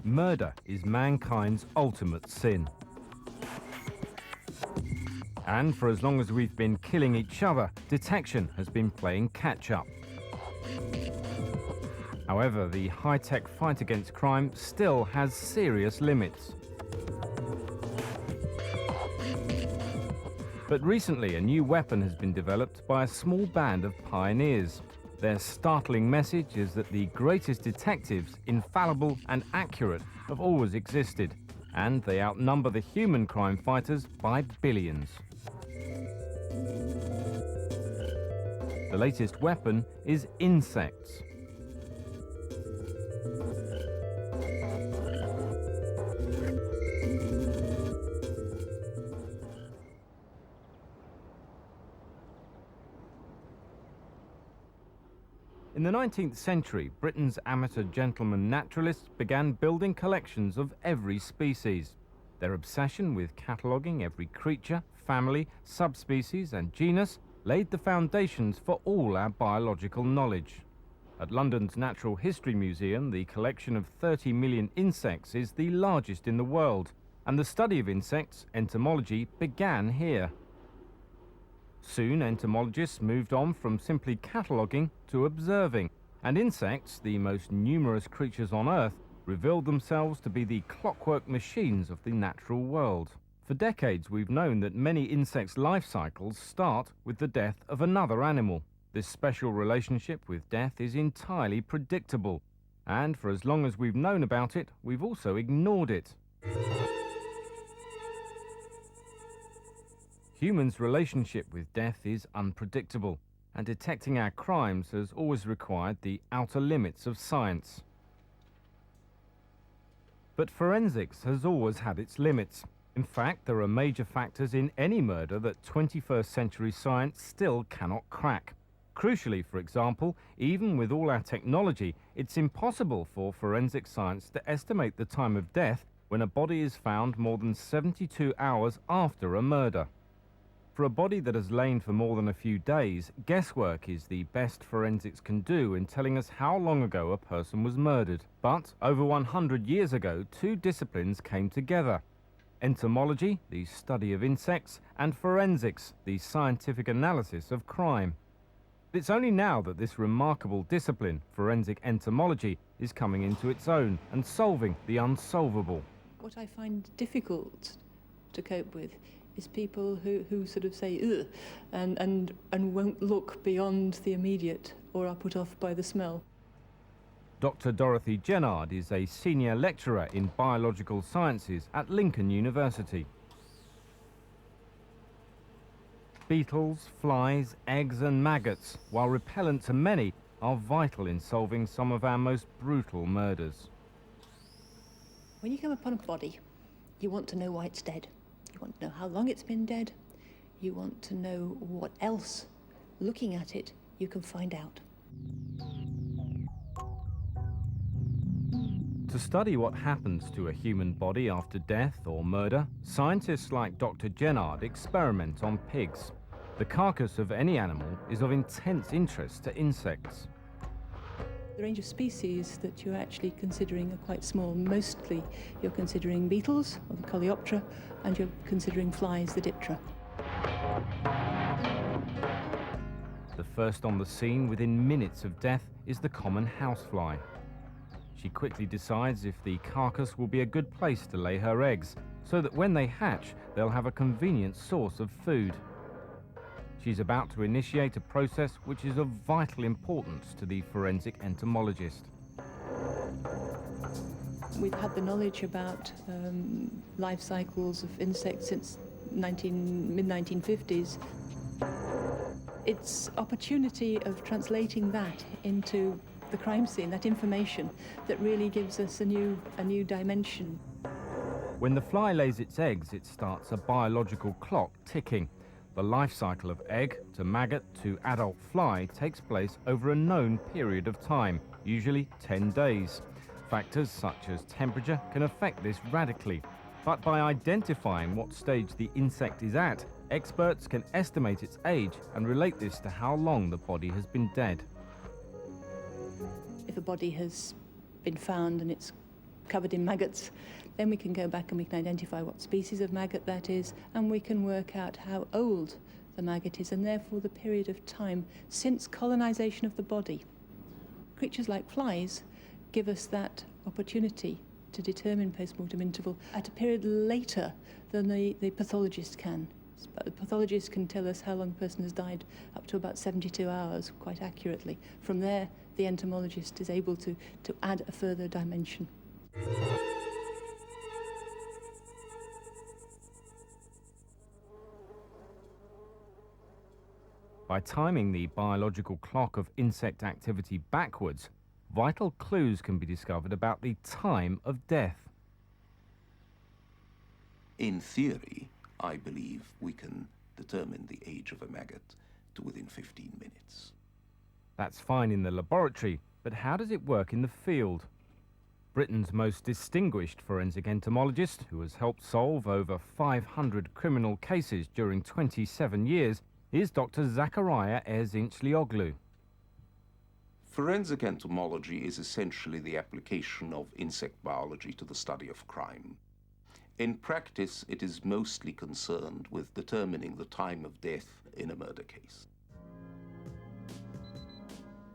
Murder is mankind's ultimate sin. And for as long as we've been killing each other, detection has been playing catch-up. However, the high-tech fight against crime still has serious limits. But recently, a new weapon has been developed by a small band of pioneers. Their startling message is that the greatest detectives, infallible and accurate, have always existed, and they outnumber the human crime fighters by billions. The latest weapon is insects. In the 19th century, Britain's amateur gentleman naturalists began building collections of every species. Their obsession with cataloguing every creature, family, subspecies and genus laid the foundations for all our biological knowledge. At London's Natural History Museum, the collection of 30 million insects is the largest in the world, and the study of insects, entomology, began here. Soon, entomologists moved on from simply cataloguing to observing, and insects, the most numerous creatures on Earth, revealed themselves to be the clockwork machines of the natural world. For decades, we've known that many insects' life cycles start with the death of another animal. This special relationship with death is entirely predictable, and for as long as we've known about it, we've also ignored it. Humans' relationship with death is unpredictable, and detecting our crimes has always required the outer limits of science. But forensics has always had its limits. In fact, there are major factors in any murder that 21st century science still cannot crack. Crucially, for example, even with all our technology, it's impossible for forensic science to estimate the time of death when a body is found more than 72 hours after a murder. For a body that has lain for more than a few days, guesswork is the best forensics can do in telling us how long ago a person was murdered. But over 100 years ago, two disciplines came together: entomology, the study of insects, and forensics, the scientific analysis of crime. It's only now that this remarkable discipline, forensic entomology, is coming into its own and solving the unsolvable. What I find difficult to cope with is people who sort of say ugh and won't look beyond the immediate or are put off by the smell. Dr. Dorothy Jennard is a senior lecturer in biological sciences at Lincoln University. Beetles, flies, eggs and maggots, while repellent to many, are vital in solving some of our most brutal murders. When you come upon a body, you want to know why it's dead. You want to know how long it's been dead. You want to know what else, looking at it, you can find out. To study what happens to a human body after death or murder, scientists like Dr. Jennard experiment on pigs. The carcass of any animal is of intense interest to insects. The range of species that you're actually considering are quite small. Mostly you're considering beetles, or the coleoptera, and you're considering flies, the diptera. The first on the scene within minutes of death is the common housefly. She quickly decides if the carcass will be a good place to lay her eggs, so that when they hatch, they'll have a convenient source of food. She's about to initiate a process which is of vital importance to the forensic entomologist. We've had the knowledge about life cycles of insects since mid-1950s. It's opportunity of translating that into the crime scene, that information, that really gives us a new dimension. When the fly lays its eggs, it starts a biological clock ticking. The life cycle of egg to maggot to adult fly takes place over a known period of time, usually 10 days. Factors such as temperature can affect this radically, but by identifying what stage the insect is at, experts can estimate its age and relate this to how long the body has been dead. If a body has been found and it's covered in maggots, then we can go back and we can identify what species of maggot that is, and we can work out how old the maggot is, and therefore the period of time since colonization of the body. Creatures like flies give us that opportunity to determine post-mortem interval at a period later than the pathologist can. But the pathologist can tell us how long a person has died up to about 72 hours quite accurately. From there, the entomologist is able to add a further dimension. By timing the biological clock of insect activity backwards, vital clues can be discovered about the time of death. In theory, I believe we can determine the age of a maggot to within 15 minutes. That's fine in the laboratory, but how does it work in the field? Britain's most distinguished forensic entomologist, who has helped solve over 500 criminal cases during 27 years, is Dr. Zachariah Erzinchlioglu. Forensic entomology is essentially the application of insect biology to the study of crime. In practice, it is mostly concerned with determining the time of death in a murder case.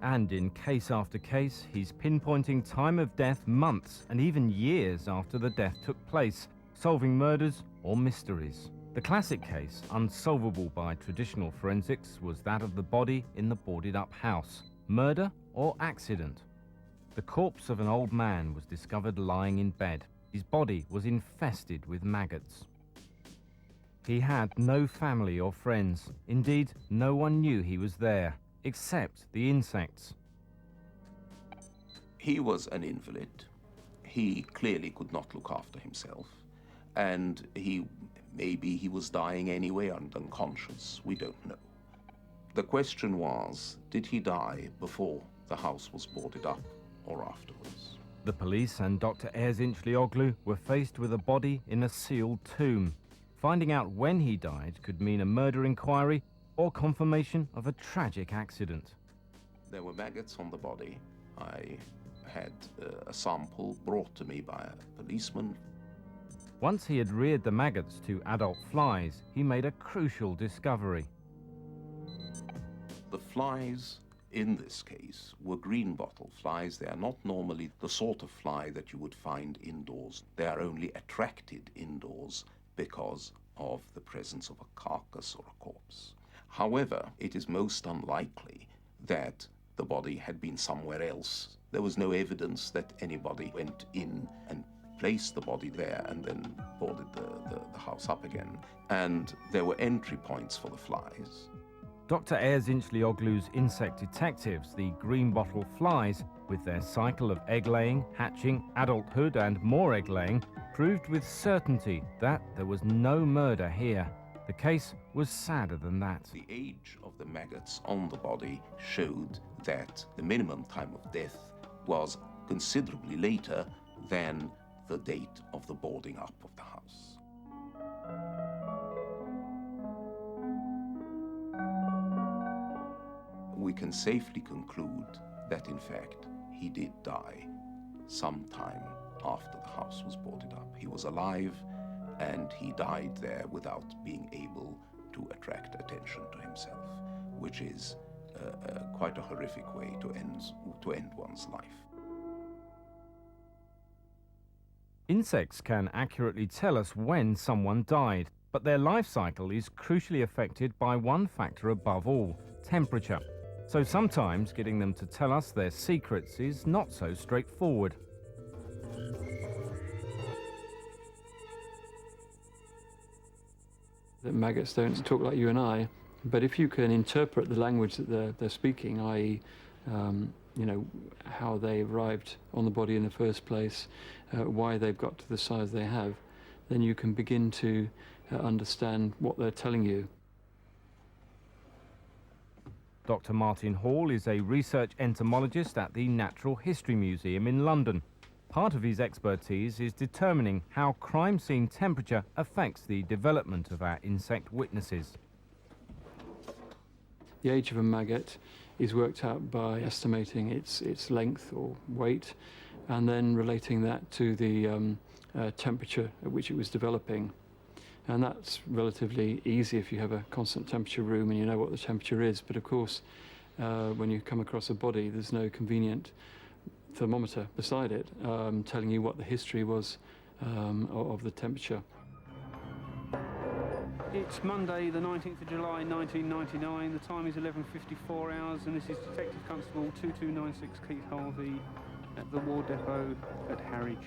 And in case after case, he's pinpointing time of death months and even years after the death took place, solving murders or mysteries. The classic case, unsolvable by traditional forensics, was that of the body in the boarded-up house. Murder or accident? The corpse of an old man was discovered lying in bed. His body was infested with maggots. He had no family or friends. Indeed, no one knew he was there, except the insects. He was an invalid. He clearly could not look after himself. And maybe he was dying anyway and unconscious. We don't know. The question was, did he die before the house was boarded up or afterwards? The police and Dr. Erzinchlioglu were faced with a body in a sealed tomb. Finding out when he died could mean a murder inquiry or confirmation of a tragic accident. There were maggots on the body. I had a sample brought to me by a policeman. Once he had reared the maggots to adult flies, he made a crucial discovery. The flies in this case were greenbottle flies. They are not normally the sort of fly that you would find indoors. They are only attracted indoors because of the presence of a carcass or a corpse. However, it is most unlikely that the body had been somewhere else. There was no evidence that anybody went in and placed the body there and then boarded the house up again. And there were entry points for the flies. Dr. Erzinchlioglu's insect detectives, the greenbottle flies, with their cycle of egg-laying, hatching, adulthood and more egg-laying, proved with certainty that there was no murder here. The case was sadder than that. The age of the maggots on the body showed that the minimum time of death was considerably later than the date of the boarding up of the house. We can safely conclude that, in fact, he did die sometime after the house was boarded up. He was alive, and he died there without being able to attract attention to himself, which is quite a horrific way to end one's life. Insects can accurately tell us when someone died, but their life cycle is crucially affected by one factor above all: temperature. So sometimes getting them to tell us their secrets is not so straightforward. The maggots don't talk like you and I, but if you can interpret the language that they're speaking, i.e., how they arrived on the body in the first place, why they've got to the size they have, then you can begin to understand what they're telling you. Dr. Martin Hall is a research entomologist at the Natural History Museum in London. Part of his expertise is determining how crime scene temperature affects the development of our insect witnesses. The age of a maggot is worked out by estimating its length or weight, and then relating that to the temperature at which it was developing. And that's relatively easy if you have a constant temperature room and you know what the temperature is. But of course, when you come across a body, there's no convenient thermometer beside it telling you what the history was of the temperature. It's Monday, the 19th of July, 1999. The time is 11:54 hours, and this is Detective Constable 2296 Keith Harvey at the War Depot at Harwich.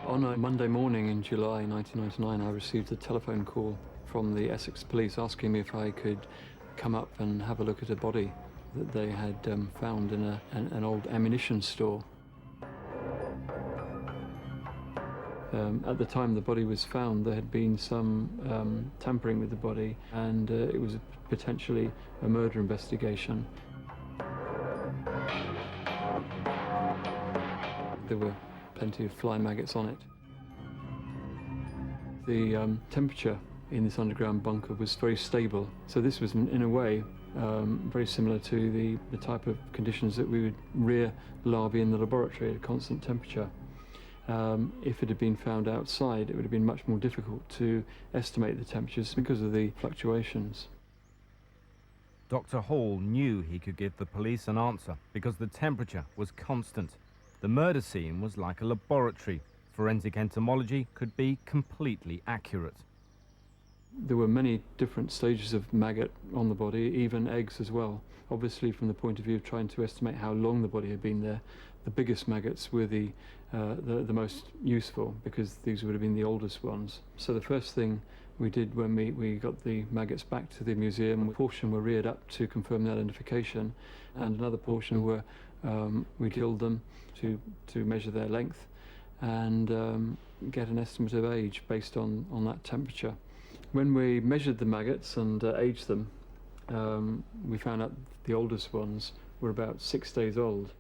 On a Monday morning in July 1999, I received a telephone call from the Essex Police asking me if I could come up and have a look at a body that they had found in an old ammunition store. At the time the body was found, there had been some tampering with the body, and it was potentially a murder investigation. There were plenty of fly maggots on it. The temperature in this underground bunker was very stable, so this was in a way very similar to the type of conditions that we would rear larvae in the laboratory at a constant temperature. If it had been found outside, it would have been much more difficult to estimate the temperatures because of the fluctuations. Dr. Hall knew he could give the police an answer because the temperature was constant. The murder scene was like a laboratory. Forensic entomology could be completely accurate. There were many different stages of maggot on the body, even eggs as well. Obviously, from the point of view of trying to estimate how long the body had been there, the biggest maggots were the most useful, because these would have been the oldest ones. So the first thing we did when we got the maggots back to the museum, a portion were reared up to confirm the identification, and another portion were we killed them to measure their length and get an estimate of age based on that temperature. When we measured the maggots and aged them, we found out the oldest ones were about 6 days old.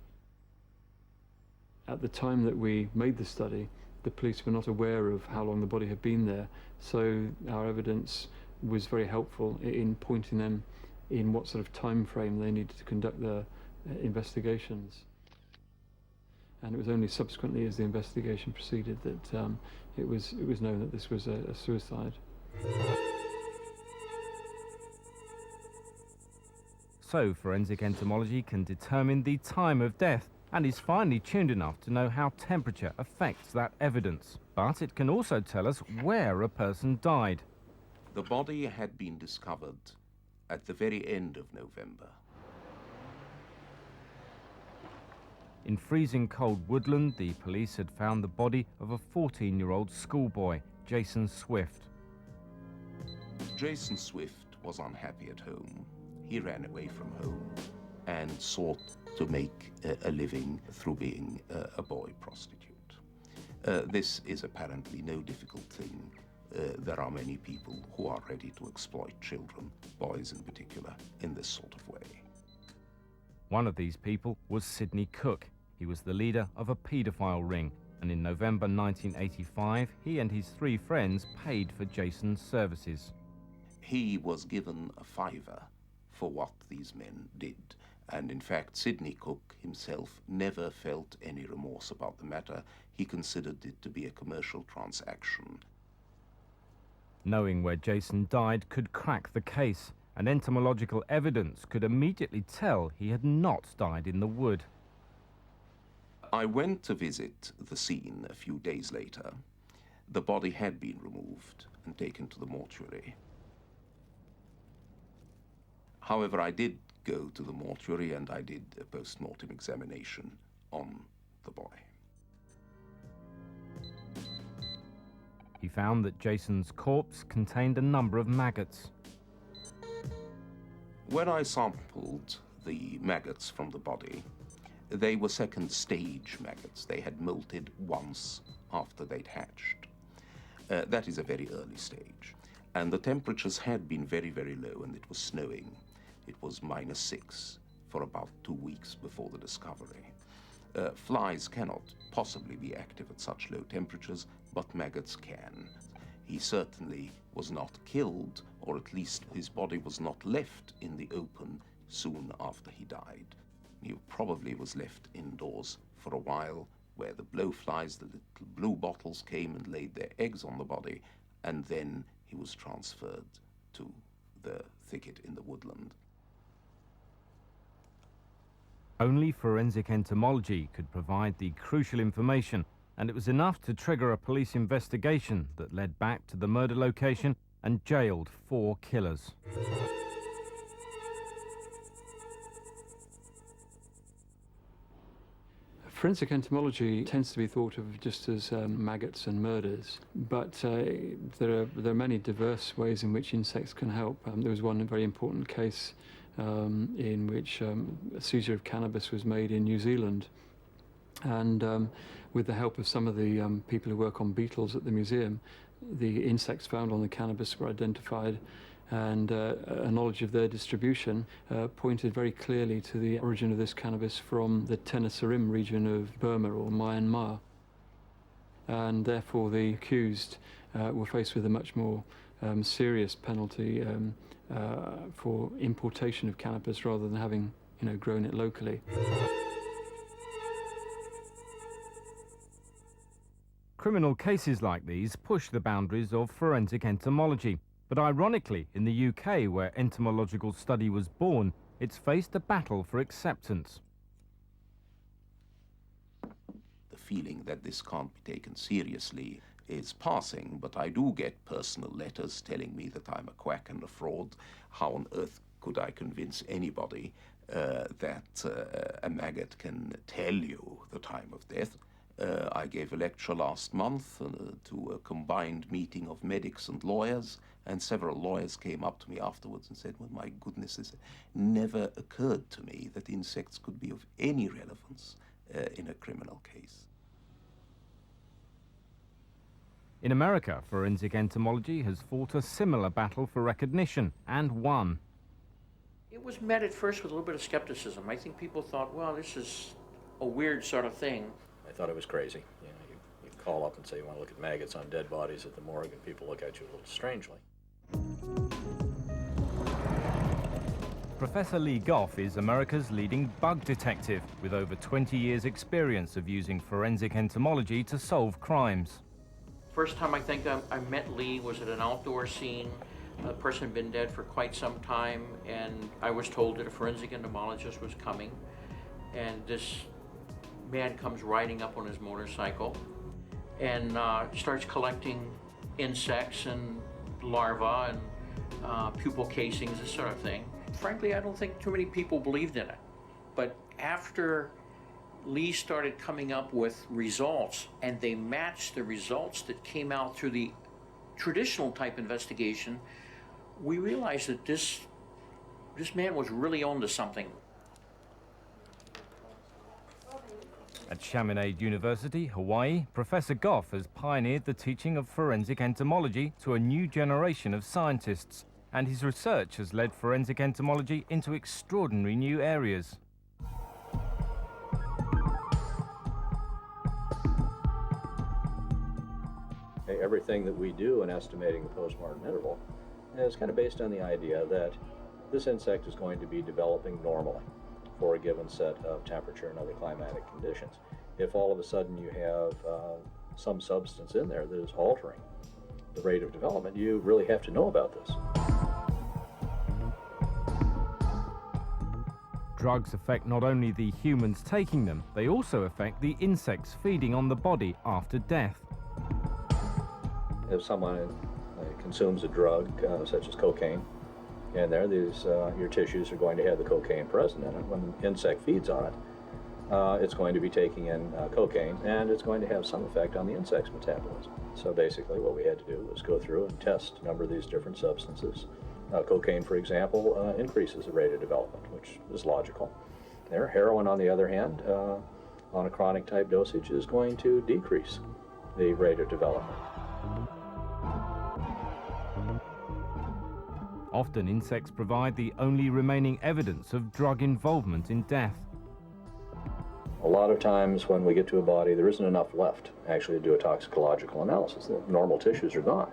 At the time that we made the study, the police were not aware of how long the body had been there, so our evidence was very helpful in pointing them in what sort of time frame they needed to conduct their investigations. And it was only subsequently, as the investigation proceeded, that it was known that this was a suicide. So forensic entomology can determine the time of death and is finely tuned enough to know how temperature affects that evidence. But it can also tell us where a person died. The body had been discovered at the very end of November. In freezing cold woodland, the police had found the body of a 14-year-old schoolboy, Jason Swift. Jason Swift was unhappy at home. He ran away from home and sought to make a living through being a boy prostitute. This is apparently no difficult thing. There are many people who are ready to exploit children, boys in particular, in this sort of way. One of these people was Sidney Cook. He was the leader of a paedophile ring, and in November 1985, he and his 3 friends paid for Jason's services. He was given a $5 for what these men did. And in fact, Sidney Cook himself never felt any remorse about the matter. He considered it to be a commercial transaction. Knowing where Jason died could crack the case, and entomological evidence could immediately tell he had not died in the wood. I went to visit the scene a few days later. The body had been removed and taken to the mortuary. However, I did go to the mortuary and I did a post-mortem examination on the boy. He found that Jason's corpse contained a number of maggots. When I sampled the maggots from the body, they were second-stage maggots. They had molted once after they'd hatched. That is a very early stage. And the temperatures had been very, very low, and it was snowing. It was -6 for about 2 weeks before the discovery. Flies cannot possibly be active at such low temperatures, but maggots can. He certainly was not killed or at least his body was not left in the open soon after he died. He probably was left indoors for a while, where the blowflies, the little blue bottles, came and laid their eggs on the body, and then he was transferred to the thicket in the woodland. Only forensic entomology could provide the crucial information, and it was enough to trigger a police investigation that led back to the murder location and jailed 4 killers. Forensic entomology tends to be thought of just as maggots and murders, but there are many diverse ways in which insects can help. There was one very important case in which a seizure of cannabis was made in New Zealand, and with the help of some of the people who work on beetles at the museum, the insects found on the cannabis were identified, and a knowledge of their distribution pointed very clearly to the origin of this cannabis from the Tenasserim region of Burma or Myanmar. And therefore the accused were faced with a much more serious penalty for importation of cannabis rather than having, grown it locally. Criminal cases like these push the boundaries of forensic entomology. But ironically, in the UK, where entomological study was born, it's faced a battle for acceptance. The feeling that this can't be taken seriously is passing, but I do get personal letters telling me that I'm a quack and a fraud. How on earth could I convince anybody that a maggot can tell you the time of death? I gave a lecture last month to a combined meeting of medics and lawyers, and several lawyers came up to me afterwards and said, well, my goodness, it never occurred to me that insects could be of any relevance in a criminal case. In America, forensic entomology has fought a similar battle for recognition and won. It was met at first with a little bit of skepticism. I think people thought, well, this is a weird sort of thing. I thought it was crazy. You call up and say you want to look at maggots on dead bodies at the morgue, and people look at you a little strangely. Professor Lee Goff is America's leading bug detective, with over 20 years' experience of using forensic entomology to solve crimes. First time I think I met Lee was at an outdoor scene. The person had been dead for quite some time, and I was told that a forensic entomologist was coming, and this man comes riding up on his motorcycle and starts collecting insects and larvae and pupal casings, this sort of thing. Frankly, I don't think too many people believed in it. But after Lee started coming up with results, and they matched the results that came out through the traditional type investigation, we realized that this man was really onto something. At Chaminade University, Hawaii, Professor Goff has pioneered the teaching of forensic entomology to a new generation of scientists, and his research has led forensic entomology into extraordinary new areas. Everything that we do in estimating the postmortem interval is kind of based on the idea that this insect is going to be developing normally for a given set of temperature and other climatic conditions. If all of a sudden you have some substance in there that is altering the rate of development, you really have to know about this. Drugs affect not only the humans taking them, they also affect the insects feeding on the body after death. If someone consumes a drug such as cocaine, and there, your tissues are going to have the cocaine present in it. When the insect feeds on it, it's going to be taking in cocaine, and it's going to have some effect on the insect's metabolism. So basically what we had to do was go through and test a number of these different substances. Cocaine, for example, increases the rate of development, which is logical. Heroin, on the other hand, on a chronic type dosage, is going to decrease the rate of development. Often insects provide the only remaining evidence of drug involvement in death. A lot of times when we get to a body, there isn't enough left actually to do a toxicological analysis. The normal tissues are gone.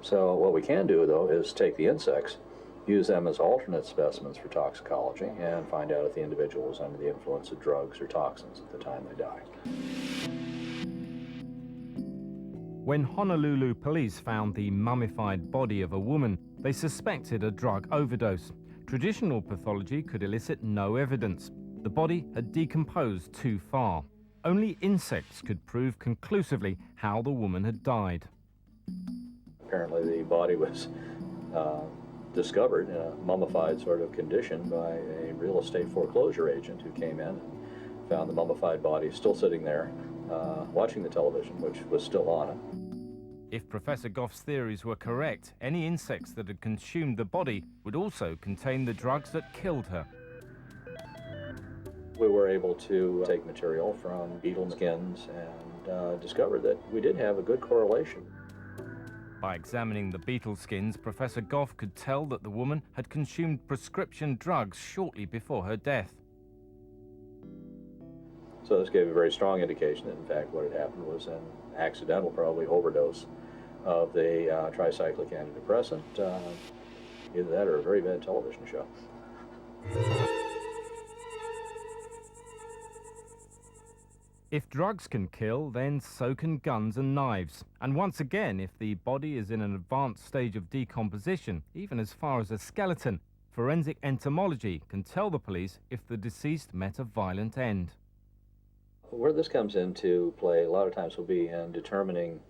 So what we can do, though, is take the insects, use them as alternate specimens for toxicology, and find out if the individual was under the influence of drugs or toxins at the time they died. When Honolulu police found the mummified body of a woman, they suspected a drug overdose. Traditional pathology could elicit no evidence. The body had decomposed too far. Only insects could prove conclusively how the woman had died. Apparently the body was discovered in a mummified sort of condition by a real estate foreclosure agent who came in and found the mummified body still sitting there, watching the television, which was still on it. If Professor Goff's theories were correct, any insects that had consumed the body would also contain the drugs that killed her. We were able to take material from beetle skins and discover that we did have a good correlation. By examining the beetle skins, Professor Goff could tell that the woman had consumed prescription drugs shortly before her death. So this gave a very strong indication that, in fact, what had happened was an accidental, probably, overdose of the tricyclic antidepressant. Either that or a very bad television show. If drugs can kill, then so can guns and knives. And once again, if the body is in an advanced stage of decomposition, even as far as a skeleton, forensic entomology can tell the police if the deceased met a violent end. Where this comes into play a lot of times will be in determining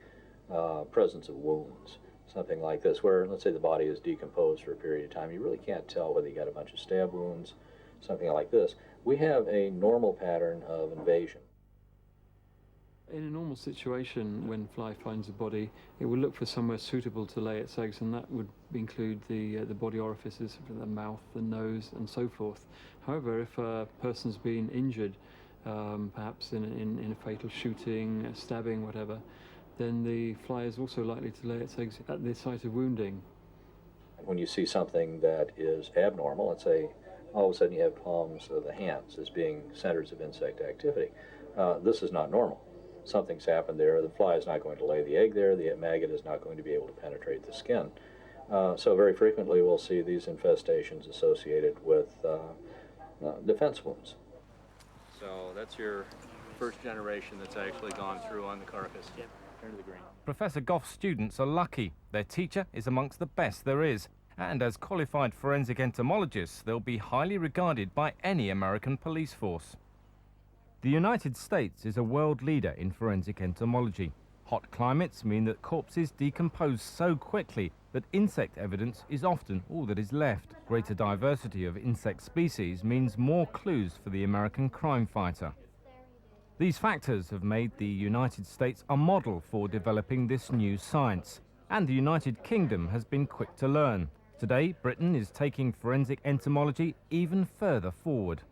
presence of wounds. Something like this, where let's say the body is decomposed for a period of time, you really can't tell whether you got a bunch of stab wounds, something like this. We have a normal pattern of invasion. In a normal situation, when a fly finds a body, it will look for somewhere suitable to lay its eggs, and that would include the body orifices, the mouth, the nose, and so forth. However, if a person's been injured, perhaps in a fatal shooting, a stabbing, whatever, then the fly is also likely to lay its eggs at the site of wounding. When you see something that is abnormal, let's say all of a sudden you have palms of the hands as being centers of insect activity, this is not normal. Something's happened there. The fly is not going to lay the egg there. The maggot is not going to be able to penetrate the skin. So very frequently we'll see these infestations associated with defense wounds. So that's your first generation that's actually gone through on the carcass. Yep. Turn to the green. Professor Goff's students are lucky. Their teacher is amongst the best there is. And as qualified forensic entomologists, they'll be highly regarded by any American police force. The United States is a world leader in forensic entomology. Hot climates mean that corpses decompose so quickly that insect evidence is often all that is left. Greater diversity of insect species means more clues for the American crime fighter. These factors have made the United States a model for developing this new science, and the United Kingdom has been quick to learn. Today, Britain is taking forensic entomology even further forward.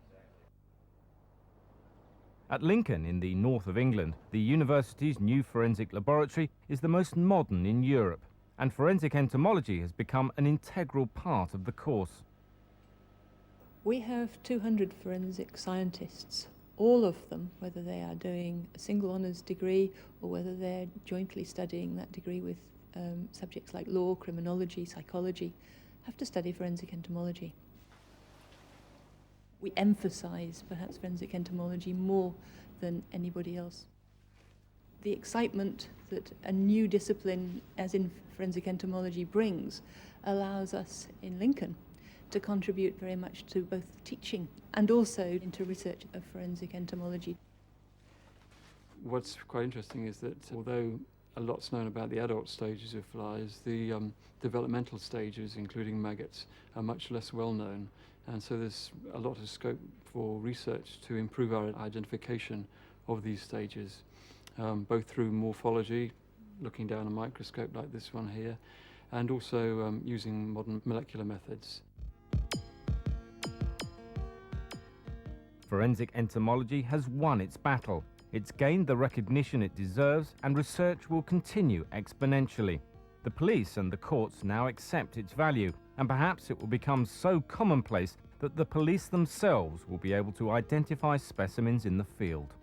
At Lincoln, in the north of England, the university's new forensic laboratory is the most modern in Europe, and forensic entomology has become an integral part of the course. We have 200 forensic scientists, all of them, whether they are doing a single honours degree or whether they're jointly studying that degree with subjects like law, criminology, psychology, have to study forensic entomology. We emphasise perhaps forensic entomology more than anybody else. The excitement that a new discipline, as in forensic entomology, brings allows us in Lincoln to contribute very much to both teaching and also into research of forensic entomology. What's quite interesting is that although a lot's known about the adult stages of flies, the developmental stages, including maggots, are much less well known. And so there's a lot of scope for research to improve our identification of these stages, both through morphology, looking down a microscope like this one here, and also using modern molecular methods. Forensic entomology has won its battle. It's gained the recognition it deserves, and research will continue exponentially. The police and the courts now accept its value, and perhaps it will become so commonplace that the police themselves will be able to identify specimens in the field.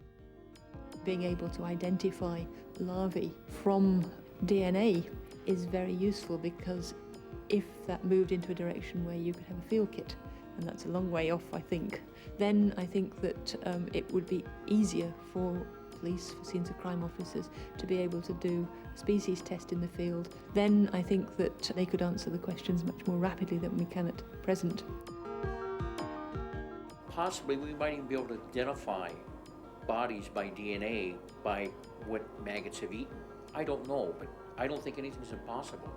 Being able to identify larvae from DNA is very useful, because if that moved into a direction where you could have a field kit, and that's a long way off, I think, then I think that it would be easier for police, for scenes of crime officers, to be able to do a species test in the field. Then I think that they could answer the questions much more rapidly than we can at present. Possibly we might even be able to identify bodies by DNA by what maggots have eaten. I don't know, but I don't think anything's impossible.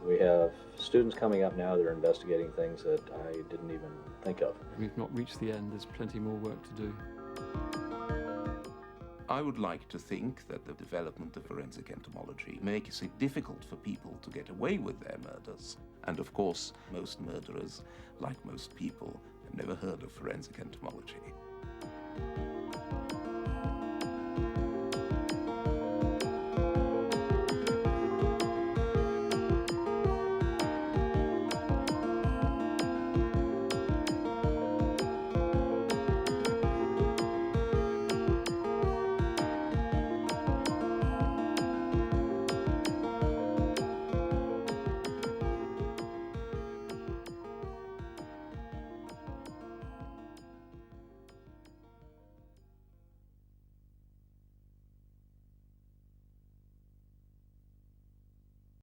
We have students coming up now that are investigating things that I didn't even think of. We've not reached the end, there's plenty more work to do. I would like to think that the development of forensic entomology makes it difficult for people to get away with their murders. And of course, most murderers, like most people, have never heard of forensic entomology.